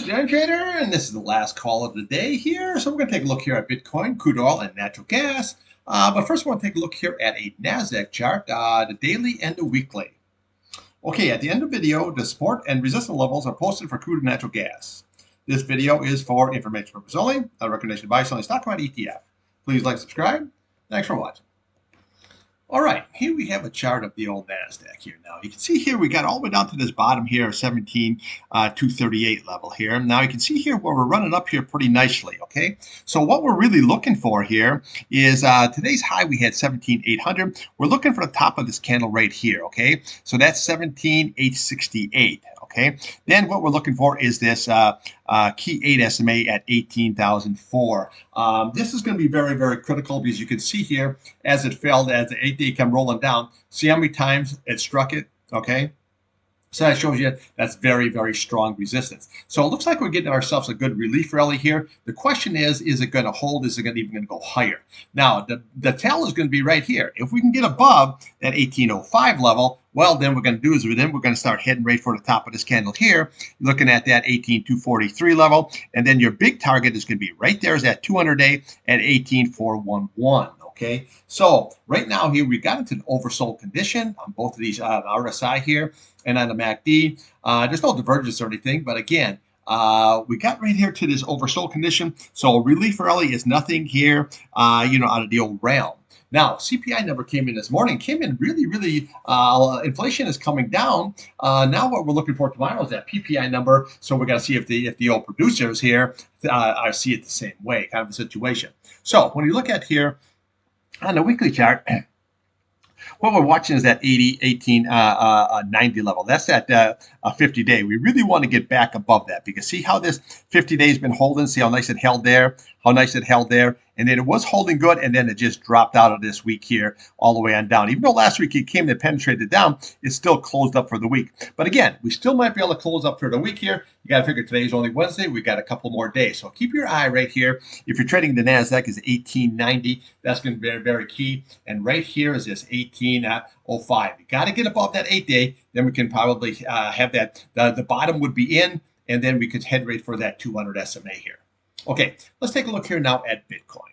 Mr. Irontrader, and this is the last call of the day here. So we're going to take a look here at Bitcoin, crude oil, and natural gas. But first, I want to take a look here at a Nasdaq chart, the daily and the weekly. Okay, at the end of the video, the support and resistance levels are posted for crude and natural gas. This video is for information purposes only. A recommendation to buy, selling stock market ETF. Please like, subscribe. Thanks for watching. All right, here we have a chart of the old Nasdaq here. Now you can see here we got all the way down to this bottom here, 17,238 level here. Now you can see here where we're running up here pretty nicely. Okay, so what we're really looking for here is today's high we had 17,800. We're looking for the top of this candle right here. Okay, so that's 17,868. Okay, then what we're looking for is this key 8 SMA at 18,004. This is going to be very, very critical because you can see here as it fell, as the 8-day come rolling down, see how many times it struck it, okay? So that shows you that's very, very strong resistance. So it looks like we're getting ourselves a good relief rally here. The question is it going to hold? Is it even going to go higher? Now, the tell is going to be right here. If we can get above that 1805 level, well, then what we're going to do is we're going to start heading right for the top of this candle here, looking at that 18,243 level. And then your big target is going to be right there is that 200-day at 18,411. Okay, so right now here we got into an oversold condition on both of these RSI here and on the MACD. There's no divergence or anything, but again, we got right here to this oversold condition. So relief rally is nothing here, out of the old realm. Now, CPI number came in this morning, came in really, really, inflation is coming down. Now what we're looking for tomorrow is that PPI number. So we're going to see if the oil producers here see it the same way, kind of a situation. So when you look at here, on the weekly chart, what we're watching is that 90 level. That's that 50-day. We really want to get back above that because see how this 50-day has been holding? See how nice it held there? How nice it held there? And then it was holding good, and then it just dropped out of this week here all the way on down. Even though last week it came and penetrated down, it still closed up for the week. But again, we still might be able to close up for the week here. You got to figure today's only Wednesday. We got a couple more days. So keep your eye right here. If you're trading the Nasdaq is 1890. That's going to be very, very key. And right here is this 1805. You got to get above that 8-day. Then we can probably have that. The bottom would be in, and then we could head right for that 200 SMA here. Okay, let's take a look here now at Bitcoin.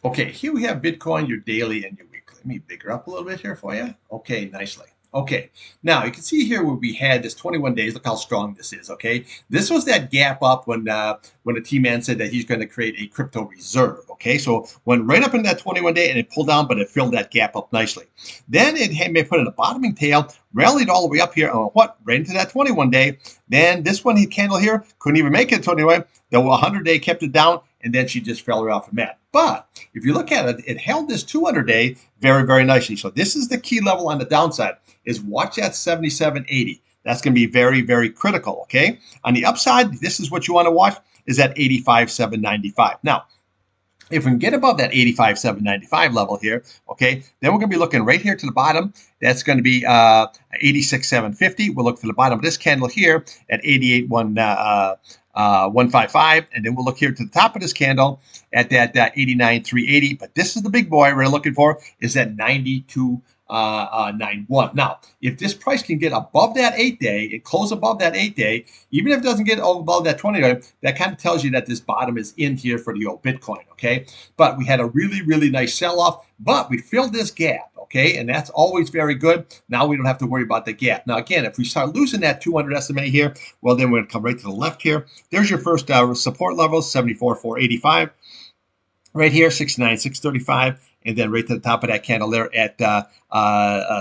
Okay, here we have Bitcoin, your daily and your weekly. Let me bigger up a little bit here for you. Okay, nicely. Okay, now you can see here where we had this 21 days. Look how strong this is, okay? This was that gap up when the T-Man said that he's going to create a crypto reserve, okay? So went right up in that 21-day and it pulled down, but it filled that gap up nicely. Then it may put in a bottoming tail, rallied all the way up here, right into that 21-day. Then this one, candle here, couldn't even make it 21. The 100-day kept it down, and then she just fell right off the mat. But if you look at it, it held this 200-day very, very nicely. So this is the key level on the downside, is watch that 77.80. That's going to be very, very critical, okay? On the upside, this is what you want to watch, is that 85,795. Now, if we can get above that 85,795 level here, okay, then we're going to be looking right here to the bottom. That's going to be 86,750. We'll look to the bottom of this candle here at 88,155, and then we'll look here to the top of this candle at that 89,380. But this is the big boy we're looking for, is that 92.91. Now, if this price can get above that 8-day and close above that 8-day, even if it doesn't get above that 20-day, that kind of tells you that this bottom is in here for the old Bitcoin, okay? But we had a really, really nice sell-off, but we filled this gap, okay? And that's always very good. Now we don't have to worry about the gap. Now, again, if we start losing that 200 SMA here, well, then we're going to come right to the left here. There's your first support level, 74,485. Right here, 69,635. And then right to the top of that candle there at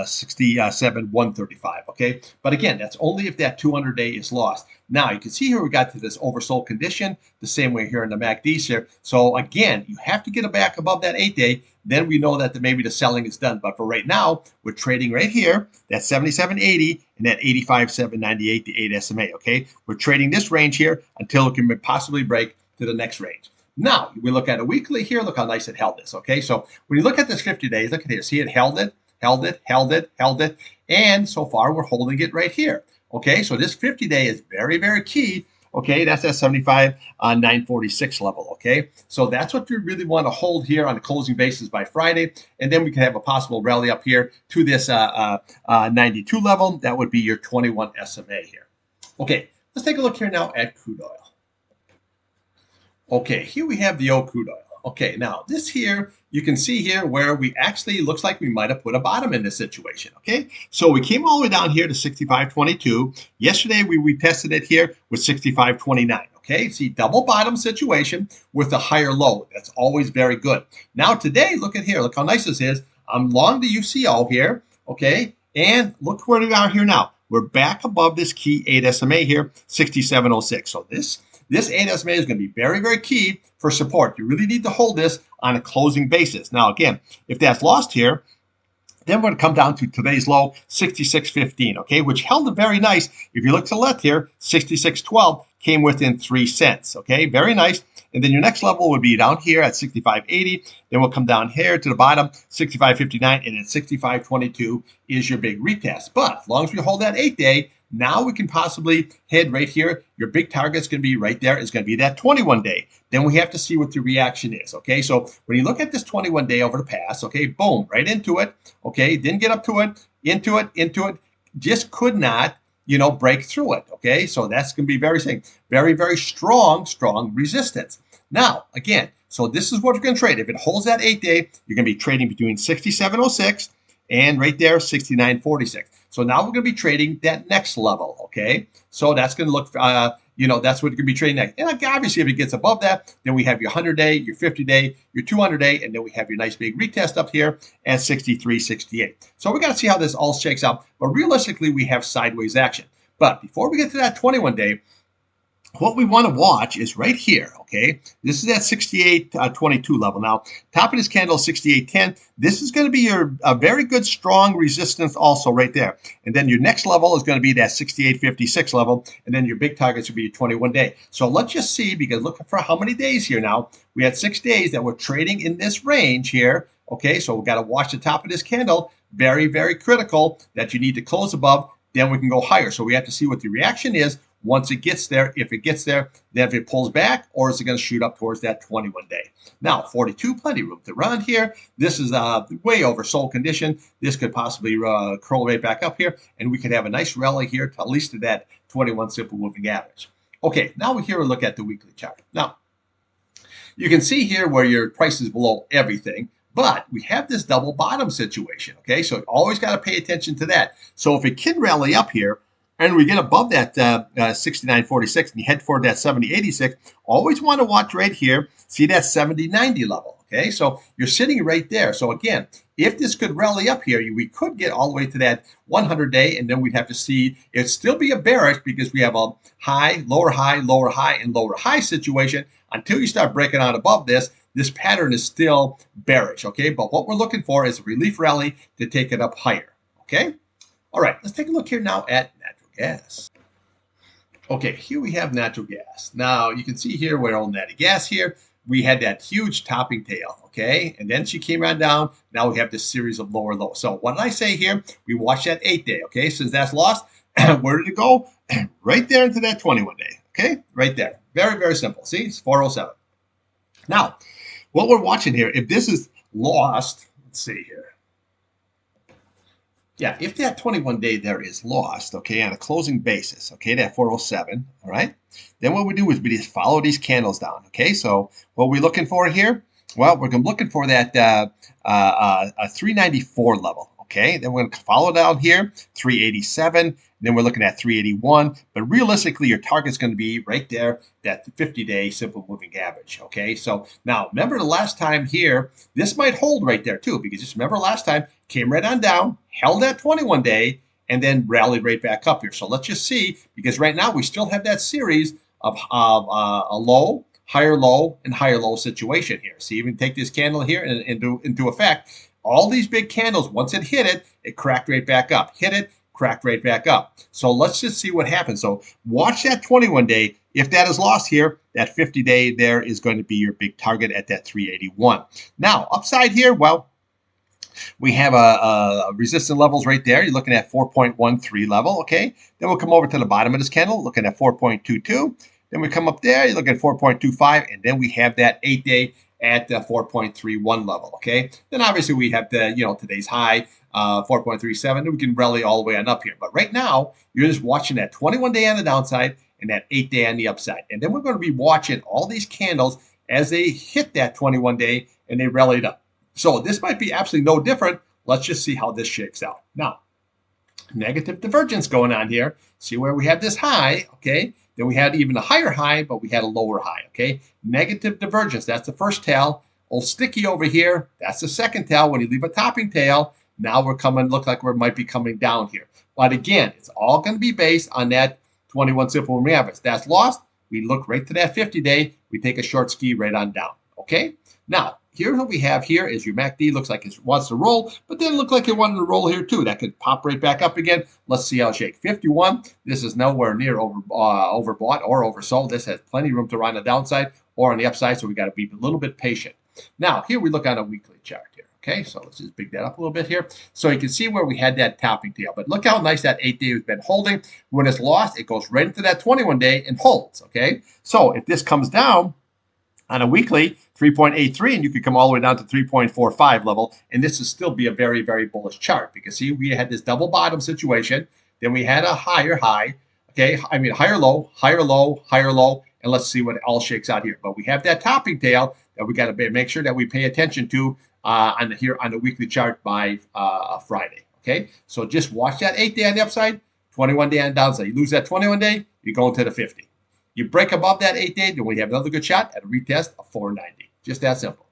67,135, okay? But again, that's only if that 200-day is lost. Now, you can see here we got to this oversold condition, the same way here in the MACDs here. So again, you have to get it back above that 8-day. Then we know that maybe the selling is done. But for right now, we're trading right here, that 77.80 and that 85,798, the 8 SMA, okay? We're trading this range here until it can possibly break to the next range. Now, we look at a weekly here. Look how nice it held this, okay? So when you look at this 50 days, look at here. See, it held it, held it, held it, held it. And so far, we're holding it right here, okay? So this 50-day is very, very key, okay? That's that 75,946 level, okay? So that's what you really want to hold here on a closing basis by Friday. And then we can have a possible rally up here to this 92 level. That would be your 21 SMA here. Okay, Let's take a look here now at crude oil. Okay, here we have the old crude oil. Okay, now this here, you can see here where we actually looks like we might have put a bottom in this situation. Okay, so we came all the way down here to 65.22. Yesterday we retested it here with 65.29. Okay, see, double bottom situation with a higher low. That's always very good. Now today, look at here. Look how nice this is. I'm long the UCO here. Okay, and look where we are here now. We're back above this key 8 SMA here, 67.06. So this 8 SMA is going to be very, very key for support. You really need to hold this on a closing basis. Now, again, if that's lost here, then we're going to come down to today's low, 66.15, okay, which held it very nice. If you look to the left here, 66.12 came within 3 cents, okay, very nice. And then your next level would be down here at 65.80. Then we'll come down here to the bottom, 65.59, and then 65.22 is your big retest. But as long as we hold that 8-day, now we can possibly head right here. Your big target's going to be right there. It's going to be that 21-day. Then we have to see what the reaction is, okay? So when you look at this 21-day over the past, okay, boom, right into it, okay? Didn't get up to it, into it, just could not, break through it, okay? So that's going to be very, very strong resistance. Now, again, so this is what we're going to trade. If it holds that 8-day, you're going to be trading between 67.06 and right there, 69.46. So now we're going to be trading that next level, okay? So that's going to look, that's what you're going to be trading next. And obviously, if it gets above that, then we have your 100-day, your 50-day, your 200-day, and then we have your nice big retest up here at 63.68. So we got to see how this all shakes out. But realistically, we have sideways action. But before we get to that 21-day, what we want to watch is right here, okay? This is at 68.22 level. Now, top of this candle, 68.10. This is going to be a very good, strong resistance also right there. And then your next level is going to be that 68.56 level. And then your big targets will be your 21-day. So let's just see, because look for how many days here now. We had 6 days that we're trading in this range here. Okay, so we've got to watch the top of this candle. Very, very critical that you need to close above. Then we can go higher. So we have to see what the reaction is once it gets there. If it gets there, then if it pulls back, or is it going to shoot up towards that 21-day? Now, 42, plenty of room to run here. This is way oversold condition. This could possibly curl right back up here, and we could have a nice rally here to at least to that 21 simple moving average. Okay, now we here look at the weekly chart. Now, you can see here where your price is below everything. But we have this double bottom situation, okay? So always got to pay attention to that. So if it can rally up here and we get above that 69.46 and you head toward that 70.86, always want to watch right here, see that 70.90 level, okay? So you're sitting right there. So again, if this could rally up here, we could get all the way to that 100-day, and then we'd have to see it still be a bearish because we have a high, lower high, lower high, and lower high situation until you start breaking out above this. This pattern is still bearish, okay? But what we're looking for is a relief rally to take it up higher, okay? All right, let's take a look here now at natural gas. Okay, here we have natural gas. Now, you can see here where on natural gas here, we had that huge topping tail, okay? And then she came right down. Now we have this series of lower lows. So what did I say here? We watch that 8-day, okay? Since that's lost, where did it go? Right there into that 21-day, okay? Right there. Very, very simple. See, it's 407. Now, what we're watching here, if this is lost, let's see here. Yeah, if that 21-day there is lost, okay, on a closing basis, okay, that 407, all right, then what we do is we just follow these candles down, okay? So what we're looking for here, well, we're looking for that 394 level, okay? Then we're going to follow down here, 387. Then we're looking at 381. But realistically, your target's going to be right there, that 50-day simple moving average, okay? So now, remember the last time here, this might hold right there too, because just remember last time, came right on down, held that 21-day, and then rallied right back up here. So let's just see, because right now we still have that series of a low, higher low, and higher low situation here. So even take this candle here into effect. All these big candles, once it hit it, it cracked right back up. Hit it, cracked right back up. So let's just see what happens. So watch that 21-day. If that is lost here, that 50-day there is going to be your big target at that 381. Now, upside here, well, we have a resistance levels right there. You're looking at 4.13 level, okay? Then we'll come over to the bottom of this candle, looking at 4.22. Then we come up there, you look at 4.25, and then we have that 8-day at the 4.31 level, okay? Then obviously we have the, today's high, 4.37, and we can rally all the way on up here. But right now, you're just watching that 21-day on the downside and that 8-day on the upside. And then we're going to be watching all these candles as they hit that 21-day and they rallied up. So this might be absolutely no different. Let's just see how this shakes out. Now, negative divergence going on here. See where we had this high, okay? Then we had even a higher high, but we had a lower high, okay? Negative divergence, that's the first tail. Old sticky over here, that's the second tail. When you leave a topping tail, now we're coming, look like we might be coming down here. But again, it's all going to be based on that 21 simple moving average. That's lost. We look right to that 50-day. We take a short ski right on down, okay? Now, here's what we have here is your MACD looks like it wants to roll, but then it looked like it wanted to roll here too. That could pop right back up again. Let's see how it shakes. 51, this is nowhere near overbought or oversold. This has plenty of room to run on the downside or on the upside, so we got to be a little bit patient. Now, here we look on a weekly chart here. Okay, so let's just big that up a little bit here. So you can see where we had that topping tail. But look how nice that 8-day has been holding. When it's lost, it goes right into that 21-day and holds. Okay, so if this comes down on a weekly, 3.83, and you could come all the way down to 3.45 level, and this would still be a very, very bullish chart. Because see, we had this double bottom situation, then we had a higher high, okay, I mean higher low, higher low, higher low, and let's see what it all shakes out here. But we have that topping tail that we got to make sure that we pay attention to on the weekly chart by Friday. Okay, so just watch that 8-day on the upside, 21-day on the downside. You lose that 21-day, you go into the 50. You break above that 8-day, then we have another good shot at a retest of 490. Just that simple.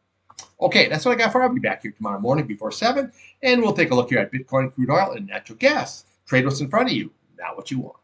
Okay, that's what I got for you. I'll be back here tomorrow morning before 7, and we'll take a look here at Bitcoin, crude oil, and natural gas. Trade what's in front of you, not what you want.